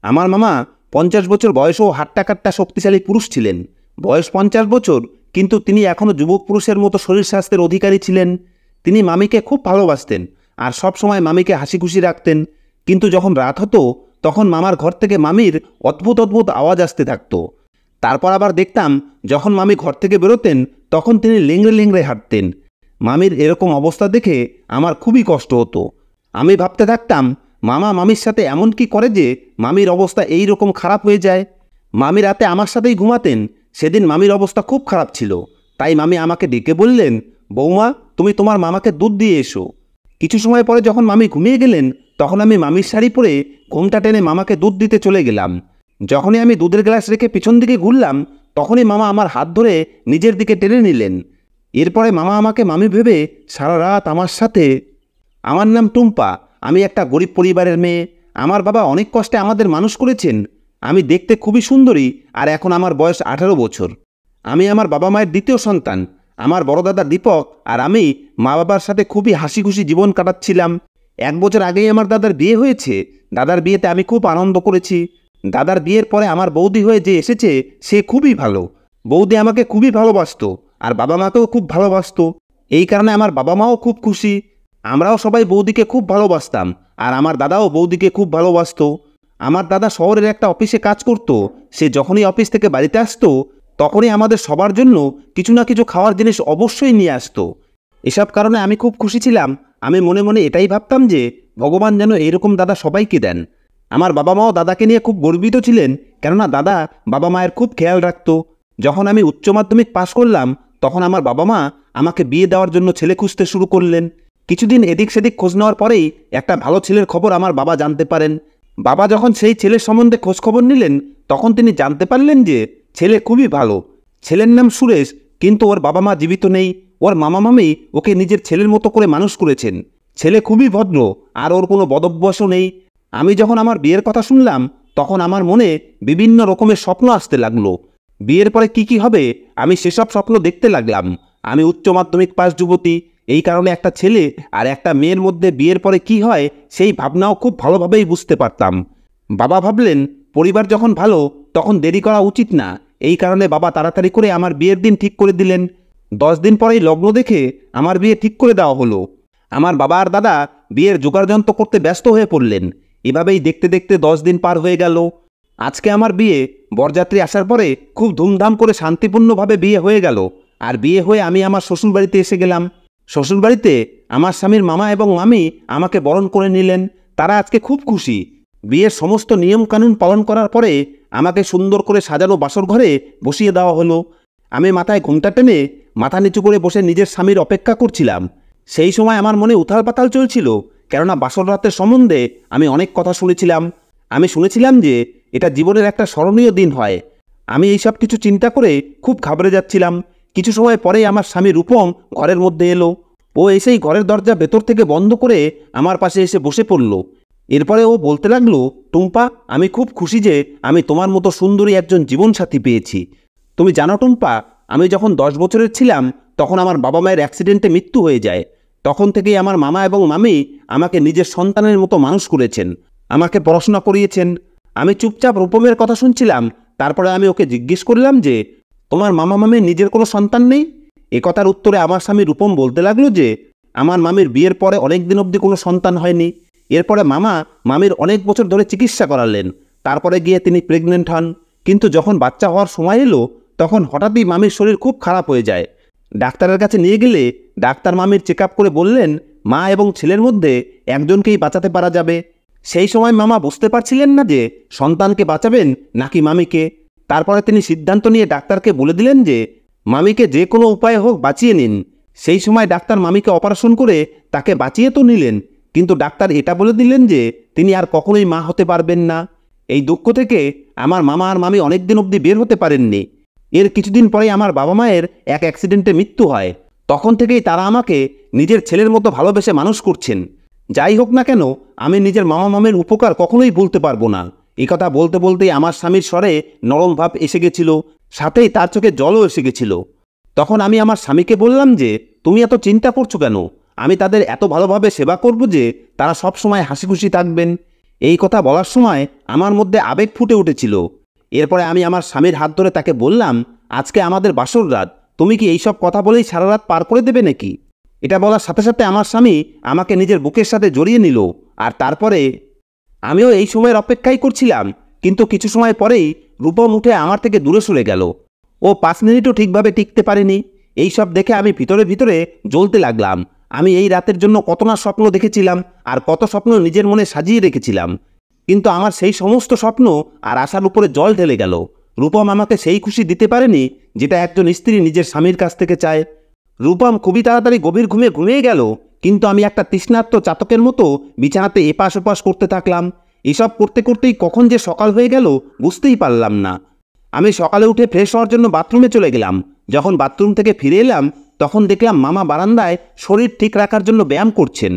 আমার মামা 50 বছর বয়সেও হাট্টা কাট্টা শক্তিশালী পুরুষ ছিলেন। বয়স 50 বছর, কিন্তু তিনি এখনও যুবক পুরুষের মতো শরীর স্বাস্থ্যের অধিকারী ছিলেন। তিনি মামিকে খুব ভালোবাসতেন আর সব সময় মামিকে হাসি খুশি রাখতেন। কিন্তু যখন রাত হতো তখন মামার ঘর থেকে মামির অদ্ভুত অদ্ভুত আওয়াজ আসতে থাকতো। তারপর আবার দেখতাম যখন মামি ঘর থেকে বেরোতেন তখন তিনি লেংড়ে লেংড়ে হাঁটতেন। মামির এরকম অবস্থা দেখে আমার খুবই কষ্ট হতো। আমি ভাবতে থাকতাম মামা মামির সাথে এমন কি করে যে মামির অবস্থা এই রকম খারাপ হয়ে যায়। মামি রাতে আমার সাথেই ঘুমাতেন। সেদিন মামির অবস্থা খুব খারাপ ছিল, তাই মামি আমাকে ডেকে বললেন, বৌমা তুমি তোমার মামাকে দুধ দিয়ে এসো। কিছু সময় পরে যখন মামি ঘুমিয়ে গেলেন তখন আমি মামির শাড়ি পরে ঘোমটা টেনে মামাকে দুধ দিতে চলে গেলাম। যখনই আমি দুধের গ্লাস রেখে পিছন দিকে ঘুরলাম তখনই মামা আমার হাত ধরে নিজের দিকে টেনে নিলেন। এরপরে মামা আমাকে মামি ভেবে সারা রাত আমার সাথে। আমার নাম টুম্পা। আমি একটা গরিব পরিবারের মেয়ে। আমার বাবা অনেক কষ্টে আমাদের মানুষ করেছেন। আমি দেখতে খুবই সুন্দরী আর এখন আমার বয়স 18 বছর। আমি আমার বাবা মায়ের দ্বিতীয় সন্তান। আমার বড় দাদা দীপক আর আমি মা বাবার সাথে খুবই হাসি খুশি জীবন কাটাচ্ছিলাম। 1 বছর আগেই আমার দাদার বিয়ে হয়েছে। দাদার বিয়েতে আমি খুব আনন্দ করেছি। দাদার বিয়ের পরে আমার বৌদি হয়ে যে এসেছে সে খুবই ভালো। বৌদি আমাকে খুবই ভালোবাসতো আর বাবা মাকেও খুব ভালোবাসতো। এই কারণে আমার বাবা মাও খুব খুশি। আমরাও সবাই বৌদিকে খুব ভালোবাসতাম আর আমার দাদাও বৌদিকে খুব ভালোবাসতো। আমার দাদা শহরের একটা অফিসে কাজ করত। সে যখনই অফিস থেকে বাড়িতে আসতো তখনই আমাদের সবার জন্য কিছু না কিছু খাওয়ার জিনিস অবশ্যই নিয়ে আসতো। এসব কারণে আমি খুব খুশি ছিলাম। আমি মনে মনে এটাই ভাবতাম যে ভগবান যেন এরকম দাদা সবাইকে দেন। আমার বাবা মাও দাদাকে নিয়ে খুব গর্বিত ছিলেন, কেননা দাদা বাবা মায়ের খুব খেয়াল রাখত। যখন আমি উচ্চ মাধ্যমিক পাশ করলাম তখন আমার বাবা মা আমাকে বিয়ে দেওয়ার জন্য ছেলে খুঁজতে শুরু করলেন। কিছুদিন এদিক সেদিক খোঁজ নেওয়ার পরেই একটা ভালো ছেলের খবর আমার বাবা জানতে পারেন। বাবা যখন সেই ছেলের সম্বন্ধে খোঁজখবর নিলেন তখন তিনি জানতে পারলেন যে ছেলে খুবই ভালো। ছেলের নাম সুরেশ, কিন্তু ওর বাবা মা জীবিত নেই। ওর মামা মামি ওকে নিজের ছেলের মতো করে মানুষ করেছেন। ছেলে খুবই ভদ্র আর ওর কোনো বদভ্যাসও নেই। আমি যখন আমার বিয়ের কথা শুনলাম তখন আমার মনে বিভিন্ন রকমের স্বপ্ন আসতে লাগলো। বিয়ের পরে কি হবে আমি সেসব স্বপ্ন দেখতে লাগলাম। আমি উচ্চ মাধ্যমিক পাস যুবতী, এই কারণে একটা ছেলে আর একটা মেয়ের মধ্যে বিয়ের পরে কি হয় সেই ভাবনাও খুব ভালোভাবেই বুঝতে পারতাম। বাবা ভাবলেন পরিবার যখন ভালো তখন দেরি করা উচিত না। এই কারণে বাবা তাড়াতাড়ি করে আমার বিয়ের দিন ঠিক করে দিলেন। 10 দিন পরেই লগ্ন দেখে আমার বিয়ে ঠিক করে দেওয়া হলো। আমার বাবা আর দাদা বিয়ের জোগাড়যন্ত্র করতে ব্যস্ত হয়ে পড়লেন। এভাবেই দেখতে দেখতে 10 দিন পার হয়ে গেল। আজকে আমার বিয়ে। বরযাত্রী আসার পরে খুব ধুমধাম করে শান্তিপূর্ণভাবে বিয়ে হয়ে গেল। আর বিয়ে হয়ে আমি আমার শ্বশুরবাড়িতে এসে গেলাম। শ্বশুরবাড়িতে আমার স্বামীর মামা এবং মামি আমাকে বরণ করে নিলেন। তারা আজকে খুব খুশি। বিয়ের সমস্ত নিয়মকানুন পালন করার পরে আমাকে সুন্দর করে সাজানো বাসর ঘরে বসিয়ে দেওয়া হলো। আমি মাথায় ঘোমটা টেনে মাথা নিচু করে বসে নিজের স্বামীর অপেক্ষা করছিলাম। সেই সময় আমার মনে উথাল পাতাল চলছিল, কেননা বাসর রাতের সম্বন্ধে আমি অনেক কথা শুনেছিলাম। আমি শুনেছিলাম যে এটা জীবনের একটা স্মরণীয় দিন হয়। আমি এইসব কিছু চিন্তা করে খুব ঘাবড়ে যাচ্ছিলাম। কিছু সময় পরেই আমার স্বামী রূপম ঘরের মধ্যে এলো। ও এসেই ঘরের দরজা ভেতর থেকে বন্ধ করে আমার পাশে এসে বসে পড়ল। এরপরে ও বলতে লাগলো, টুম্পা, আমি খুব খুশি যে আমি তোমার মতো সুন্দরী একজন জীবনসাথী পেয়েছি। তুমি জানো টুম্পা, আমি যখন 10 বছরের ছিলাম তখন আমার বাবা মায়ের অ্যাক্সিডেন্টে মৃত্যু হয়ে যায়। তখন থেকেই আমার মামা এবং মামি আমাকে নিজের সন্তানের মতো মানুষ করেছেন, আমাকে পড়াশোনা করিয়েছেন। আমি চুপচাপ রূপমের কথা শুনছিলাম। তারপরে আমি ওকে জিজ্ঞেস করলাম যে তোমার মামা মামির নিজের কোনো সন্তান নেই? এ কথার উত্তরে আমার স্বামী রূপম বলতে লাগলো যে আমার মামির বিয়ের পরে অনেক দিন অবধি কোনো সন্তান হয়নি। এরপরে মামা মামির অনেক বছর ধরে চিকিৎসা করালেন। তারপরে গিয়ে তিনি প্রেগনেন্ট হন। কিন্তু যখন বাচ্চা হওয়ার সময় এলো তখন হঠাৎই মামির শরীর খুব খারাপ হয়ে যায়। ডাক্তারের কাছে নিয়ে গেলে ডাক্তার মামির চেক আপ করে বললেন মা এবং ছেলের মধ্যে একজনকেই বাঁচাতে পারা যাবে। সেই সময় মামা বুঝতে পারছিলেন না যে সন্তানকে বাঁচাবেন নাকি মামিকে। তারপরে তিনি সিদ্ধান্ত নিয়ে ডাক্তারকে বলে দিলেন যে মামিকে যে কোনো উপায়ে হোক বাঁচিয়ে নিন। সেই সময় ডাক্তার মামিকে অপারেশন করে তাকে বাঁচিয়ে তো নিলেন, কিন্তু ডাক্তার এটা বলে দিলেন যে তিনি আর কখনোই মা হতে পারবেন না। এই দুঃখ থেকে আমার মামা আর মামি অনেক দিন অবধি বের হতে পারেননি। এর কিছুদিন পরেই আমার বাবা মায়ের এক অ্যাক্সিডেন্টে মৃত্যু হয়। তখন থেকেই তারা আমাকে নিজের ছেলের মতো ভালোবেসে মানুষ করছেন। যাই হোক না কেন, আমি নিজের মামা মামির উপকার কখনোই ভুলতে পারবো না। এই কথা বলতে বলতেই আমার স্বামীর স্বরে নরম ভাব এসে গেছিল, সাথেই তার চোখে জলও এসে গেছিল। তখন আমি আমার স্বামীকে বললাম যে তুমি এত চিন্তা করছো কেন? আমি তাদের এত ভালোভাবে সেবা করব যে তারা সব সময় হাসি খুশি থাকবেন। এই কথা বলার সময় আমার মধ্যে আবেগ ফুটে উঠেছিল। এরপরে আমি আমার স্বামীর হাত ধরে তাকে বললাম, আজকে আমাদের বাসর রাত, তুমি কি এইসব কথা বলেই সারা রাত পার করে দেবে নাকি? এটা বলার সাথে সাথে আমার স্বামী আমাকে নিজের বুকের সাথে জড়িয়ে নিল। আর তারপরে আমিও এই সময়ের অপেক্ষাই করছিলাম। কিন্তু কিছু সময় পরেই রূপম উঠে আমার থেকে দূরে সরে গেল। ও 5 মিনিটও ঠিকভাবে টিকতে পারেনি। এই সব দেখে আমি ভিতরে ভিতরে জ্বলতে লাগলাম। আমি এই রাতের জন্য কত না স্বপ্ন দেখেছিলাম, আর কত স্বপ্ন নিজের মনে সাজিয়ে রেখেছিলাম। কিন্তু আমার সেই সমস্ত স্বপ্ন আর আশার উপরে জল ঢেলে গেল। রূপম আমাকে সেই খুশি দিতে পারেনি যেটা একজন স্ত্রী নিজের স্বামীর কাছ থেকে চায়। রূপম খুবই তাড়াতাড়ি গভীর ঘুমে ঘুমিয়ে গেল, কিন্তু আমি একটা তৃষ্ণার্ত চাতকের মতো বিছানাতে এপাশ ওপাশ করতে থাকলাম। এসব করতে করতেই কখন যে সকাল হয়ে গেল বুঝতেই পারলাম না। আমি সকালে উঠে ফ্রেশ হওয়ার জন্য বাথরুমে চলে গেলাম। যখন বাথরুম থেকে ফিরে এলাম তখন দেখলাম মামা বারান্দায় শরীর ঠিক রাখার জন্য ব্যায়াম করছেন।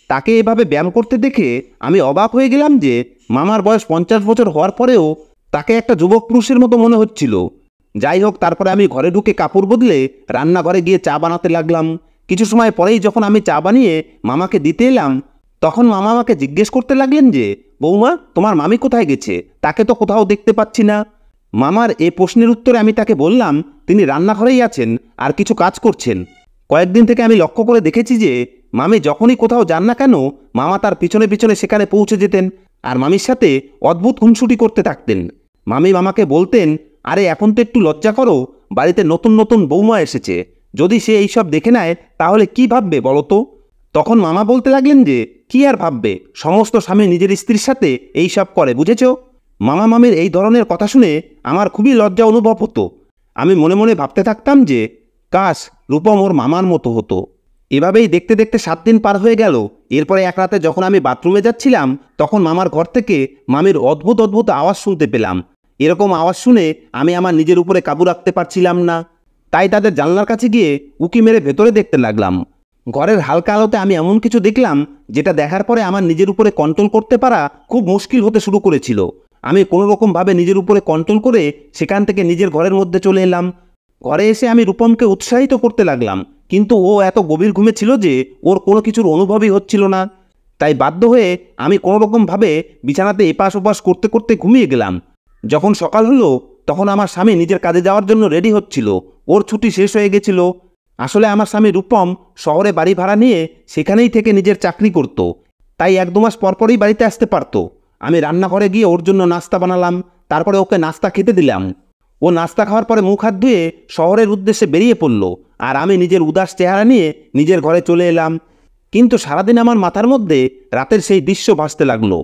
তাকে এভাবে ব্যায়াম করতে দেখে আমি অবাক হয়ে গেলাম যে মামার বয়স 50 বছর হওয়ার পরেও তাকে একটা যুবক পুরুষের মতো মনে হচ্ছিল। যাই হোক, তারপরে আমি ঘরে ঢুকে কাপড় বদলে রান্নাঘরে গিয়ে চা বানাতে লাগলাম। কিছু সময় পরেই যখন আমি চা বানিয়ে মামাকে দিতে এলাম তখন মামা আমাকে জিজ্ঞেস করতে লাগলেন যে, বৌমা, তোমার মামি কোথায় গেছে? তাকে তো কোথাও দেখতে পাচ্ছি না। মামার এই প্রশ্নের উত্তরে আমি তাকে বললাম, তিনি রান্নাঘরেই আছেন আর কিছু কাজ করছেন। কয়েকদিন থেকে আমি লক্ষ্য করে দেখেছি যে মামি যখনই কোথাও যান না কেন মামা তার পিছনে পিছনে সেখানে পৌঁছে যেতেন আর মামির সাথে অদ্ভুত খুনসুটি করতে থাকতেন। মামি মামাকে বলতেন, আরে এখন তো একটু লজ্জা করো, বাড়িতে নতুন নতুন বৌমা এসেছে, যদি সে এইসব দেখে নেয় তাহলে কি ভাববে বলো তো? তখন মামা বলতে লাগলেন যে, কি আর ভাববে, সমস্ত স্বামী নিজের স্ত্রীর সাথে এই সব করে, বুঝেছ? মামা মামির এই ধরনের কথা শুনে আমার খুবই লজ্জা অনুভব হতো। আমি মনে মনে ভাবতে থাকতাম যে কাশ রূপম ওর মামার মতো হতো। এভাবেই দেখতে দেখতে 7 দিন পার হয়ে গেল। এরপরে এক রাতে যখন আমি বাথরুমে যাচ্ছিলাম তখন মামার ঘর থেকে মামির অদ্ভুত অদ্ভুত আওয়াজ শুনতে পেলাম। এরকম আওয়াজ শুনে আমি আমার নিজের উপরে কাবু রাখতে পারছিলাম না। তাই তাদের জানলার কাছে গিয়ে উকি মেরে ভেতরে দেখতে লাগলাম। ঘরের হালকা আলোতে আমি এমন কিছু দেখলাম যেটা দেখার পরে আমার নিজের উপরে কন্ট্রোল করতে পারা খুব মুশকিল হতে শুরু করেছিল। আমি কোনোরকমভাবে নিজের উপরে কন্ট্রোল করে সেখান থেকে নিজের ঘরের মধ্যে চলে এলাম। ঘরে এসে আমি রূপমকে উৎসাহিত করতে লাগলাম, কিন্তু ও এত গভীর ঘুমে ছিল যে ওর কোনো কিছুর অনুভবই হচ্ছিল না। তাই বাধ্য হয়ে আমি কোনোরকমভাবে বিছানাতে এপাশ ওপাশ করতে করতে ঘুমিয়ে গেলাম। যখন সকাল হলো তখন আমার স্বামী নিজের কাজে যাওয়ার জন্য রেডি হচ্ছিল। ওর ছুটি শেষ হয়ে গেছিল। আসলে আমার স্বামী রূপম শহরে বাড়ি ভাড়া নিয়ে সেখানেই থেকে নিজের চাকরি করত, তাই 1-2 মাস পরপরই বাড়িতে আসতে পারত। আমি রান্নাঘরে গিয়ে ওর জন্য নাস্তা বানালাম, তারপরে ওকে নাস্তা খেতে দিলাম। ও নাস্তা খাওয়ার পরে মুখ হাত ধুয়ে শহরের উদ্দেশ্যে বেরিয়ে পড়ল, আর আমি নিজের উদাস চেহারা নিয়ে নিজের ঘরে চলে এলাম। কিন্তু সারাদিন আমার মাথার মধ্যে রাতের সেই দৃশ্য ভাসতে লাগলো।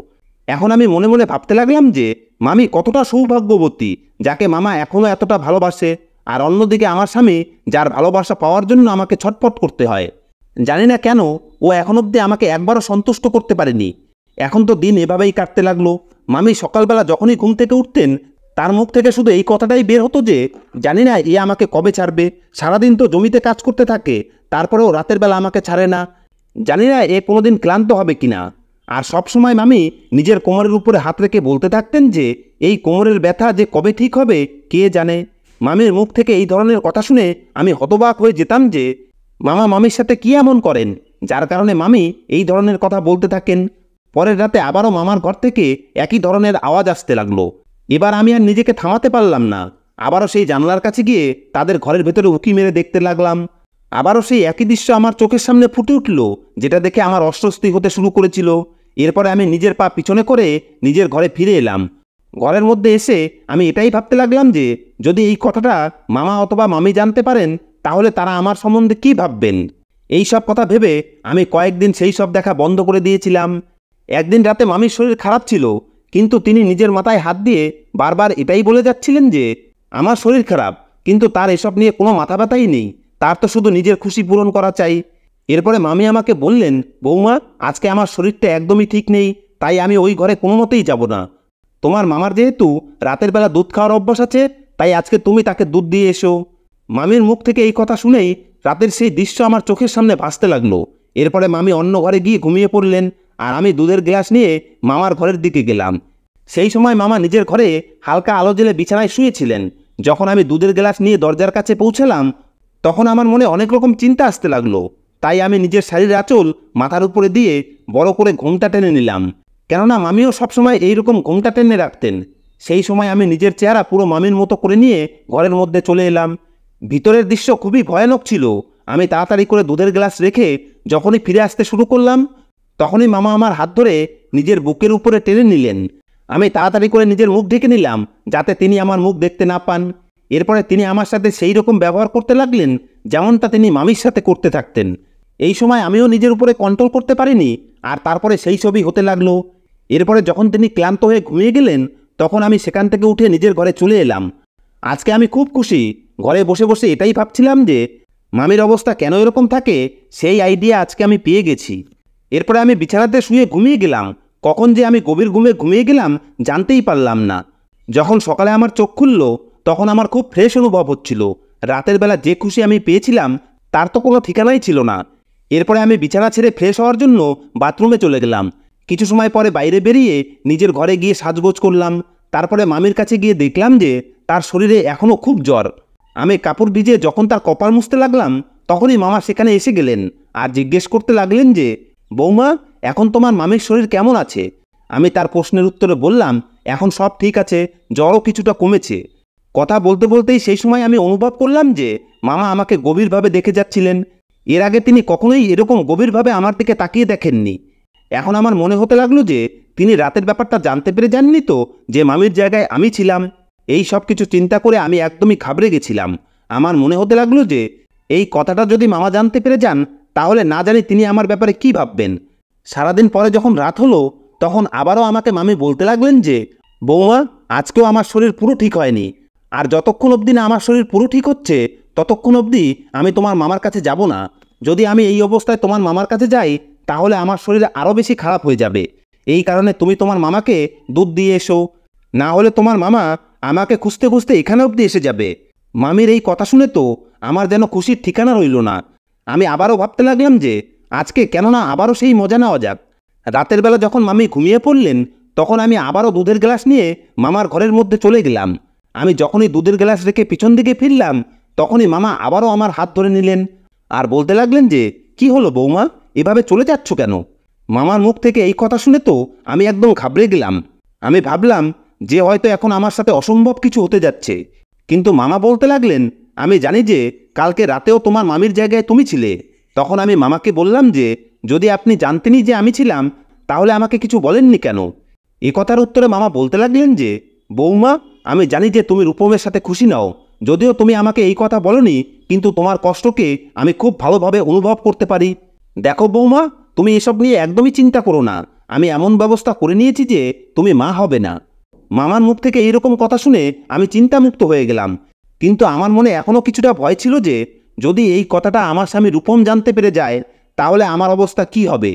এখন আমি মনে মনে ভাবতে লাগলাম যে মামি কতটা সৌভাগ্যবতী, যাকে মামা এখনও এতটা ভালোবাসে, আর অন্যদিকে আমার স্বামী যার ভালোবাসা পাওয়ার জন্য আমাকে ছটফট করতে হয়। জানি না কেন ও এখন অবধি আমাকে একবারও সন্তুষ্ট করতে পারেনি। এখন তো দিন এভাবেই কাটতে লাগলো। মামি সকালবেলা যখনই ঘুম থেকে উঠতেন তার মুখ থেকে শুধু এই কথাটাই বের হতো যে, জানি না এ আমাকে কবে ছাড়বে, সারাদিন তো জমিতে কাজ করতে থাকে, তারপরেও রাতের বেলা আমাকে ছাড়ে না, জানি না এ কোনোদিন ক্লান্ত হবে কিনা। আর সবসময় মামি নিজের কোমরের উপরে হাত রেখে বলতে থাকতেন যে এই কোমরের ব্যথা যে কবে ঠিক হবে কে জানে। মামির মুখ থেকে এই ধরনের কথা শুনে আমি হতবাক হয়ে যেতাম যে মামা মামির সাথে কী এমন করেন যার কারণে মামি এই ধরনের কথা বলতে থাকেন। পরের রাতে আবারও মামার ঘর থেকে একই ধরনের আওয়াজ আসতে লাগলো। এবার আমি আর নিজেকে থামাতে পারলাম না। আবারও সেই জানলার কাছে গিয়ে তাদের ঘরের ভেতরে উঁকি মেরে দেখতে লাগলাম। আবারও সেই একই দৃশ্য আমার চোখের সামনে ফুটে উঠল, যেটা দেখে আমার অস্বস্তি হতে শুরু করেছিল। এরপরে আমি নিজের পা পিছনে করে নিজের ঘরে ফিরে এলাম। ঘরের মধ্যে এসে আমি এটাই ভাবতে লাগলাম যে যদি এই কথাটা মামা অথবা মামি জানতে পারেন তাহলে তারা আমার সম্বন্ধে কী ভাববেন। এই সব কথা ভেবে আমি কয়েকদিন সেই সব দেখা বন্ধ করে দিয়েছিলাম। একদিন রাতে মামির শরীর খারাপ ছিল, কিন্তু তিনি নিজের মাথায় হাত দিয়ে বারবার এটাই বলে যাচ্ছিলেন যে আমার শরীর খারাপ, কিন্তু তার এসব নিয়ে কোনো মাথা ব্যথাই নেই, তার তো শুধু নিজের খুশি পূরণ করা চাই। এরপরে মামি আমাকে বললেন, বৌমা, আজকে আমার শরীরটা একদমই ঠিক নেই, তাই আমি ওই ঘরে কোনো মতেই যাব না। তোমার মামার যেহেতু রাতের বেলা দুধ খাওয়ার অভ্যাস আছে, তাই আজকে তুমি তাকে দুধ দিয়ে এসো। মামির মুখ থেকে এই কথা শুনেই রাতের সেই দৃশ্য আমার চোখের সামনে ভাসতে লাগলো। এরপরে মামি অন্য ঘরে গিয়ে ঘুমিয়ে পড়লেন, আর আমি দুধের গ্লাস নিয়ে মামার ঘরের দিকে গেলাম। সেই সময় মামা নিজের ঘরে হালকা আলো জ্বেলে বিছানায় শুয়েছিলেন। যখন আমি দুধের গ্লাস নিয়ে দরজার কাছে পৌঁছালাম তখন আমার মনে অনেক রকম চিন্তা আসতে লাগলো। তাই আমি নিজের শাড়ির আঁচল মাথার উপরে দিয়ে বড় করে ঘোমটা টেনে নিলাম। কেননা মামিও সবসময় এইরকম ঘোমটা টেনে রাখতেন। সেই সময় আমি নিজের চেহারা পুরো মামির মতো করে নিয়ে ঘরের মধ্যে চলে এলাম। ভিতরের দৃশ্য খুবই ভয়ানক ছিল। আমি তাড়াতাড়ি করে দুধের গ্লাস রেখে যখনই ফিরে আসতে শুরু করলাম, তখনই মামা আমার হাত ধরে নিজের বুকের উপরে টেনে নিলেন। আমি তাড়াতাড়ি করে নিজের মুখ ঢেকে নিলাম যাতে তিনি আমার মুখ দেখতে না পান। এরপরে তিনি আমার সাথে সেই রকম ব্যবহার করতে লাগলেন যেমনটা তিনি মামির সাথে করতে থাকতেন। এই সময় আমিও নিজের উপরে কন্ট্রোল করতে পারিনি, আর তারপরে সেই ছবি হতে লাগলো। এরপরে যখন তিনি ক্লান্ত হয়ে ঘুমিয়ে গেলেন, তখন আমি সেখান থেকে উঠে নিজের ঘরে চলে এলাম। আজকে আমি খুব খুশি। ঘরে বসে বসে এটাই ভাবছিলাম যে মামির অবস্থা কেন এরকম থাকে, সেই আইডিয়া আজকে আমি পেয়ে গেছি। এরপরে আমি বিছানাতে শুয়ে ঘুমিয়ে গেলাম। কখন যে আমি গভীর ঘুমে ঘুমিয়ে গেলাম জানতেই পারলাম না। যখন সকালে আমার চোখ খুলল, তখন আমার খুব ফ্রেশ অনুভব হচ্ছিল। রাতের বেলা যে খুশি আমি পেয়েছিলাম তার তো কোনো ঠিকানাই ছিল না। এরপরে আমি বিছানা ছেড়ে ফ্রেশ হওয়ার জন্য বাথরুমে চলে গেলাম। কিছু সময় পরে বাইরে বেরিয়ে নিজের ঘরে গিয়ে সাজগোজ করলাম। তারপরে মামির কাছে গিয়ে দেখলাম যে তার শরীরে এখনও খুব জ্বর। আমি কাপড় ভিজিয়ে যখন তার কপাল মুছতে লাগলাম, তখনই মামা সেখানে এসে গেলেন আর জিজ্ঞেস করতে লাগলেন যে, বৌমা, এখন তোমার মামির শরীর কেমন আছে? আমি তার প্রশ্নের উত্তরে বললাম, এখন সব ঠিক আছে, জ্বরও কিছুটা কমেছে। কথা বলতে বলতেই সেই সময় আমি অনুভব করলাম যে মামা আমাকে গভীরভাবে দেখে যাচ্ছিলেন। এর আগে তিনি কখনোই এরকম গভীরভাবে আমার দিকে তাকিয়ে দেখেননি। এখন আমার মনে হতে লাগলো যে তিনি রাতের ব্যাপারটা জানতে পেরে যাননি তো, যে মামির জায়গায় আমি ছিলাম। এই সব কিছু চিন্তা করে আমি একদমই ঘাবড়ে গেছিলাম। আমার মনে হতে লাগলো যে এই কথাটা যদি মামা জানতে পেরে যান, তাহলে না জানি তিনি আমার ব্যাপারে কি ভাববেন। সারাদিন পরে যখন রাত হলো, তখন আবারও আমাকে মামি বলতে লাগলেন যে, বৌমা, আজকেও আমার শরীর পুরো ঠিক হয়নি, আর যতক্ষণ অবধি না আমার শরীর পুরো ঠিক হচ্ছে ততক্ষণ অবধি আমি তোমার মামার কাছে যাব না। যদি আমি এই অবস্থায় তোমার মামার কাছে যাই, তাহলে আমার শরীর আরও বেশি খারাপ হয়ে যাবে। এই কারণে তুমি তোমার মামাকে দুধ দিয়ে এসো, না হলে তোমার মামা আমাকে খুঁজতে খুঁজতে এখানে অবধি এসে যাবে। মামির এই কথা শুনে তো আমার যেন খুশির ঠিকানা রইল না। আমি আবারও ভাবতে লাগলাম যে আজকে কেননা আবারও সেই মজা নেওয়া যাক। রাতের বেলা যখন মামি ঘুমিয়ে পড়লেন, তখন আমি আবারও দুধের গ্লাস নিয়ে মামার ঘরের মধ্যে চলে গেলাম। আমি যখনই দুধের গ্লাস রেখে পিছন দিকে ফিরলাম, তখনই মামা আবারও আমার হাত ধরে নিলেন আর বলতে লাগলেন যে, কি হলো বৌমা, এভাবে চলে যাচ্ছ কেন? মামার মুখ থেকে এই কথা শুনে তো আমি একদম ঘাবড়ে গেলাম। আমি ভাবলাম যে হয়তো এখন আমার সাথে অসম্ভব কিছু হতে যাচ্ছে। কিন্তু মামা বলতে লাগলেন, আমি জানি যে কালকে রাতেও তোমার মামির জায়গায় তুমি ছিলে। তখন আমি মামাকে বললাম যে যদি আপনি জানতেনই যে আমি ছিলাম, তাহলে আমাকে কিছু বলেননি কেন? এ কথার উত্তরে মামা বলতে লাগলেন যে, বৌমা, আমি জানি যে তুমি রূপমের সাথে খুশি নাও। যদিও তুমি আমাকে এই কথা বলনি, কিন্তু তোমার কষ্টকে আমি খুব ভালোভাবে অনুভব করতে পারি। দেখো বৌমা, তুমি এসব নিয়ে একদমই চিন্তা করো না। আমি এমন ব্যবস্থা করে নিয়েছি যে তুমি মা হবে না। মামার মুখ থেকে এইরকম কথা শুনে আমি চিন্তামুক্ত হয়ে গেলাম। কিন্তু আমার মনে এখনও কিছুটা ভয় ছিল যে যদি এই কথাটা আমার স্বামী রূপম জানতে পেরে যায়, তাহলে আমার অবস্থা কি হবে।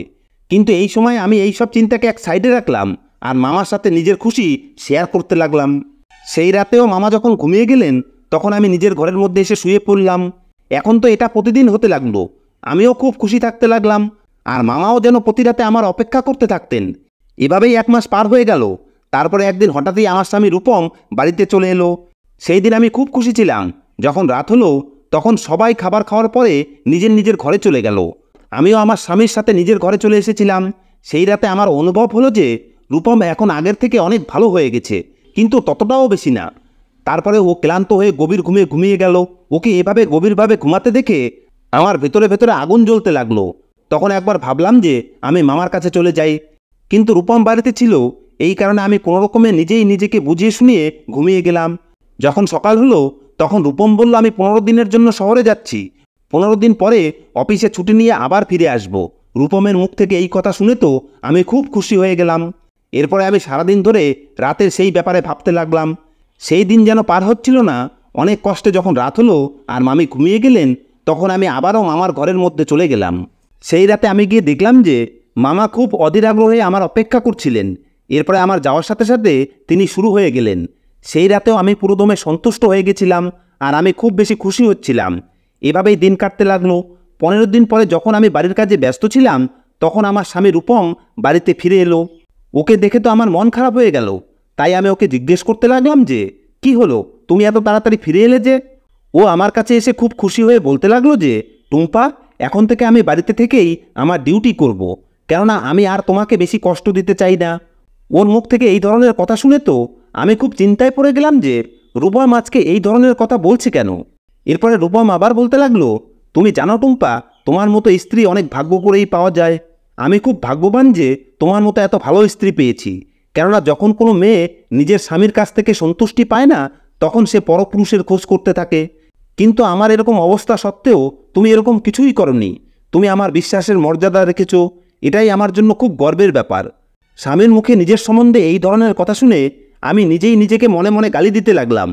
কিন্তু এই সময় আমি এই সব চিন্তাকে এক সাইডে রাখলাম আর মামার সাথে নিজের খুশি শেয়ার করতে লাগলাম। সেই রাতেও মামা যখন ঘুমিয়ে গেলেন, তখন আমি নিজের ঘরের মধ্যে এসে শুয়ে পড়লাম। এখন তো এটা প্রতিদিন হতে লাগলো। আমিও খুব খুশি থাকতে লাগলাম, আর মামাও যেন প্রতি রাতে আমার অপেক্ষা করতে থাকতেন। এভাবেই 1 মাস পার হয়ে গেল। তারপরে একদিন হঠাৎই আমার স্বামী রূপম বাড়িতে চলে এলো। সেই দিন আমি খুব খুশি ছিলাম। যখন রাত হলো, তখন সবাই খাবার খাওয়ার পরে নিজের নিজের ঘরে চলে গেল। আমিও আমার স্বামীর সাথে নিজের ঘরে চলে এসেছিলাম। সেই রাতে আমার অনুভব হলো যে রূপম এখন আগের থেকে অনেক ভালো হয়ে গেছে, কিন্তু ততটাও বেশি না। তারপরে ও ক্লান্ত হয়ে গভীর ঘুমে ঘুমিয়ে গেল। ওকে এভাবে গভীরভাবে ঘুমাতে দেখে আমার ভেতরে ভেতরে আগুন জ্বলতে লাগলো। তখন একবার ভাবলাম যে আমি মামার কাছে চলে যাই, কিন্তু রূপম বাড়িতে ছিল। এই কারণে আমি কোনো রকমে নিজেই নিজেকে বুঝিয়ে শুনিয়ে ঘুমিয়ে গেলাম। যখন সকাল হলো, তখন রূপম বলল আমি 15 দিনের জন্য শহরে যাচ্ছি। 15 দিন পরে অফিসে ছুটি নিয়ে আবার ফিরে আসব। রূপমের মুখ থেকে এই কথা শুনে তো আমি খুব খুশি হয়ে গেলাম। এরপরে আমি সারাদিন ধরে রাতের সেই ব্যাপারে ভাবতে লাগলাম। সেই দিন যেন পার হচ্ছিল না। অনেক কষ্টে যখন রাত হলো আর মামি ঘুমিয়ে গেলেন, তখন আমি আবারও মামার ঘরের মধ্যে চলে গেলাম। সেই রাতে আমি গিয়ে দেখলাম যে মামা খুব অধীর আগ্রহে আমার অপেক্ষা করছিলেন। এরপরে আমার যাওয়ার সাথে সাথে তিনি শুরু হয়ে গেলেন। সেই রাতেও আমি পুরোদমে সন্তুষ্ট হয়ে গেছিলাম আর আমি খুব বেশি খুশি হচ্ছিলাম। এভাবেই দিন কাটতে লাগলো। 15 দিন পরে যখন আমি বাড়ির কাজে ব্যস্ত ছিলাম, তখন আমার স্বামী রূপম বাড়িতে ফিরে এলো। ওকে দেখে তো আমার মন খারাপ হয়ে গেল। তাই আমি ওকে জিজ্ঞেস করতে লাগলাম যে কি হলো, তুমি এত তাড়াতাড়ি ফিরে এলে যে? ও আমার কাছে এসে খুব খুশি হয়ে বলতে লাগলো যে, টুম্পা, এখন থেকে আমি বাড়িতে থেকেই আমার ডিউটি করব। কেননা আমি আর তোমাকে বেশি কষ্ট দিতে চাই না। ওর মুখ থেকে এই ধরনের কথা শুনে তো আমি খুব চিন্তায় পড়ে গেলাম যে রূপম আজকে এই ধরনের কথা বলছে কেন। এরপরে রূপম আবার বলতে লাগলো, তুমি জানো টুম্পা, তোমার মতো স্ত্রী অনেক ভাগ্য করেই পাওয়া যায়। আমি খুব ভাগ্যবান যে তোমার মতো এত ভালো স্ত্রী পেয়েছি। কেননা যখন কোনো মেয়ে নিজের স্বামীর কাছ থেকে সন্তুষ্টি পায় না, তখন সে পরপুরুষের খোঁজ করতে থাকে। কিন্তু আমার এরকম অবস্থা সত্ত্বেও তুমি এরকম কিছুই করনি। তুমি আমার বিশ্বাসের মর্যাদা রেখেছ, এটাই আমার জন্য খুব গর্বের ব্যাপার। স্বামীর মুখে নিজের সম্বন্ধে এই ধরনের কথা শুনে আমি নিজেই নিজেকে মনে মনে গালি দিতে লাগলাম।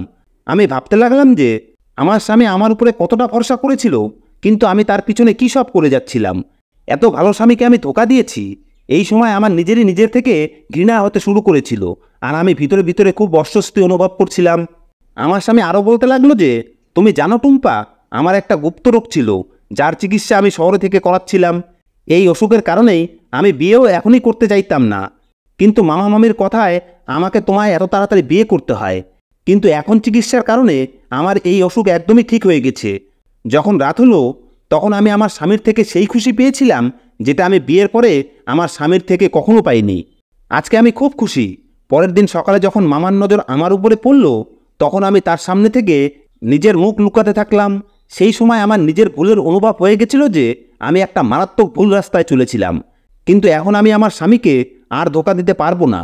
আমি ভাবতে লাগলাম যে আমার স্বামী আমার উপরে কতটা ভরসা করেছিল, কিন্তু আমি তার পিছনে কী সব করে যাচ্ছিলাম। এত ভালো স্বামীকে আমি ধোঁকা দিয়েছি। এই সময় আমার নিজের থেকে ঘৃণা হতে শুরু করেছিল, আর আমি ভিতরে ভিতরে খুব অস্বস্তি অনুভব করছিলাম। আমার স্বামী আরও বলতে লাগলো যে, তুমি জানো টুম্পা, আমার একটা গুপ্ত রোগ ছিল, যার চিকিৎসা আমি শহরে থেকে করাচ্ছিলাম। এই অসুখের কারণেই আমি বিয়েও এখনই করতে চাইতাম না, কিন্তু মামা মামির কথায় আমাকে তোমায় এত তাড়াতাড়ি বিয়ে করতে হয়। কিন্তু এখন চিকিৎসার কারণে আমার এই অসুখ একদমই ঠিক হয়ে গেছে। যখন রাত হলো, তখন আমি আমার স্বামীর থেকে সেই খুশি পেয়েছিলাম যেটা আমি বিয়ের পরে আমার স্বামীর থেকে কখনো পাইনি। আজকে আমি খুব খুশি। পরের দিন সকালে যখন মামার নজর আমার উপরে পড়ল, তখন আমি তার সামনে থেকে নিজের মুখ লুকাতে থাকলাম। সেই সময় আমার নিজের ভুলের অনুভব হয়ে গেছিল যে আমি একটা মারাত্মক ভুল রাস্তায় চলেছিলাম। কিন্তু এখন আমি আমার স্বামীকে আর ধোঁকা দিতে পারবো না।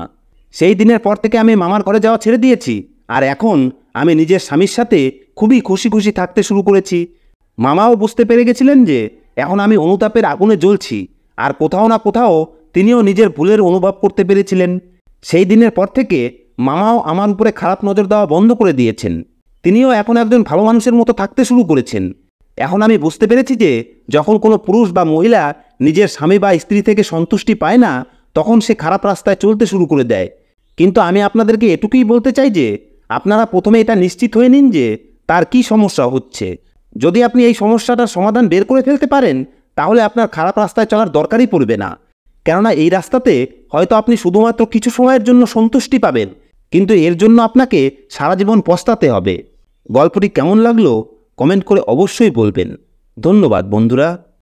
সেই দিনের পর থেকে আমি মামার ঘরে যাওয়া ছেড়ে দিয়েছি, আর এখন আমি নিজের স্বামীর সাথে খুবই খুশি খুশি থাকতে শুরু করেছি। মামাও বুঝতে পেরে গেছিলেন যে এখন আমি অনুতাপের আগুনে জ্বলছি, আর কোথাও না কোথাও তিনিও নিজের ভুলের অনুভব করতে পেরেছিলেন। সেই দিনের পর থেকে মামাও আমার উপরে খারাপ নজর দেওয়া বন্ধ করে দিয়েছেন। তিনিও এখন একজন ভালো মানুষের মতো থাকতে শুরু করেছেন। এখন আমি বুঝতে পেরেছি যে যখন কোনো পুরুষ বা মহিলা নিজের স্বামী বা স্ত্রী থেকে সন্তুষ্টি পায় না, তখন সে খারাপ রাস্তায় চলতে শুরু করে দেয়। কিন্তু আমি আপনাদেরকে এটুকুই বলতে চাই যে আপনারা প্রথমে এটা নিশ্চিত হয়ে নিন যে তার কী সমস্যা হচ্ছে। যদি আপনি এই সমস্যাটার সমাধান বের করে ফেলতে পারেন, তাহলে আপনার খারাপ রাস্তায় চলার দরকারই পড়বে না। কেননা এই রাস্তাতে হয়তো আপনি শুধুমাত্র কিছু সময়ের জন্য সন্তুষ্টি পাবেন, কিন্তু এর জন্য আপনাকে সারা জীবন পস্তাতে হবে। গল্পটি কেমন লাগলো কমেন্ট করে অবশ্যই বলবেন। ধন্যবাদ বন্ধুরা।